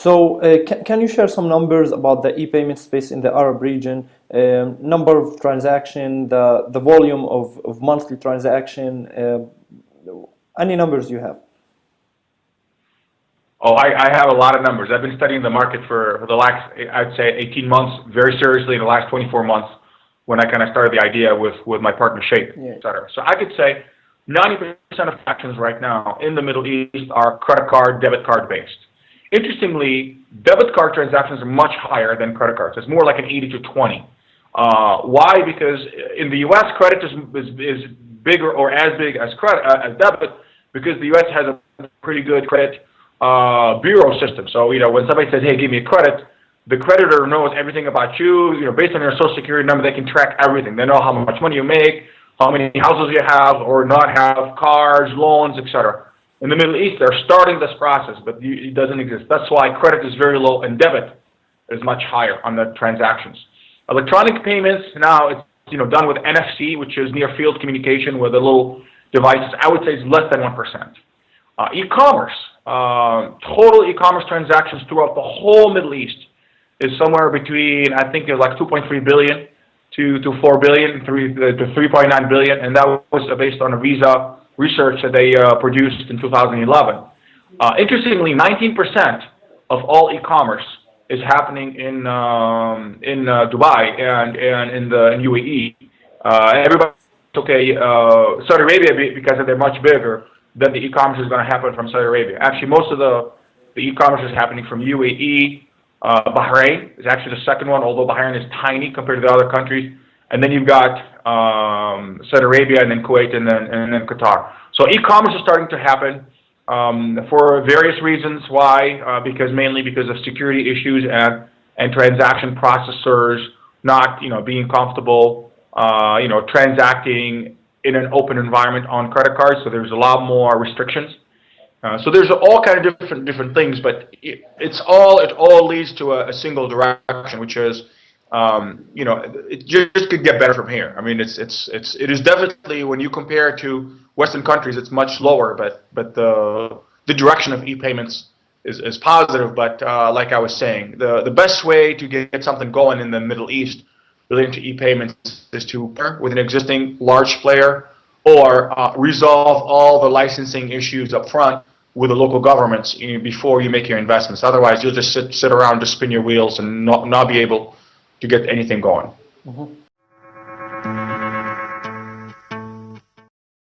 So, can you share some numbers about the e-payment space in the Arab region? Number of transaction, the volume of monthly transaction, any numbers you have? Oh, I have a lot of numbers. I've been studying the market for the last, I'd say, 18 months, very seriously in the last 24 months, when I kind of started the idea with my partner Sheikh, Yeah. et cetera. So I could say 90% of transactions right now in the Middle East are credit card, debit card based. Interestingly, debit card transactions are much higher than credit cards. It's more like an 80 to 20. Why? Because in the U.S., credit is bigger or as big as credit as debit, because the U.S. has a pretty good credit bureau system. So when somebody says, "Hey, give me a credit," the creditor knows everything about you. Based on your social security number, they can track everything. They know how much money you make, how many houses you have or not have, cars, loans, etc. In the Middle East, they're starting this process, but it doesn't exist. That's why credit is very low and debit is much higher on the transactions. Electronic payments, now it's done with NFC, which is near field communication with the little devices. I would say it's less than 1%. E-commerce, total e-commerce transactions throughout the whole Middle East is somewhere between, I think, like 2.3 billion to 4 billion, to 3.9 billion, and that was based on a Visa research that they produced in 2011. Interestingly, 19% of all e-commerce is happening in Dubai and in the UAE. Everybody, okay, Saudi Arabia, because they're much bigger, then the e-commerce is going to happen from Saudi Arabia. Actually, most of the e-commerce is happening from UAE. Bahrain is actually the second one, although Bahrain is tiny compared to the other countries. And then you've got Saudi Arabia, and then Kuwait, and then Qatar. So e-commerce is starting to happen for various reasons. Why? Mainly because of security issues and transaction processors not being comfortable transacting in an open environment on credit cards. So there's a lot more restrictions. So there's all kind of different things, but it all leads to a single direction, which is it just could get better from here. I mean, it is definitely, when you compare to Western countries, it's much lower, but the direction of e-payments is positive. But like I was saying, the best way to get something going in the Middle East relating to e-payments is to partner with an existing large player, or resolve all the licensing issues up front with the local governments before you make your investments. Otherwise, you'll just sit around, just spin your wheels, and not be able to get anything going. Mhm.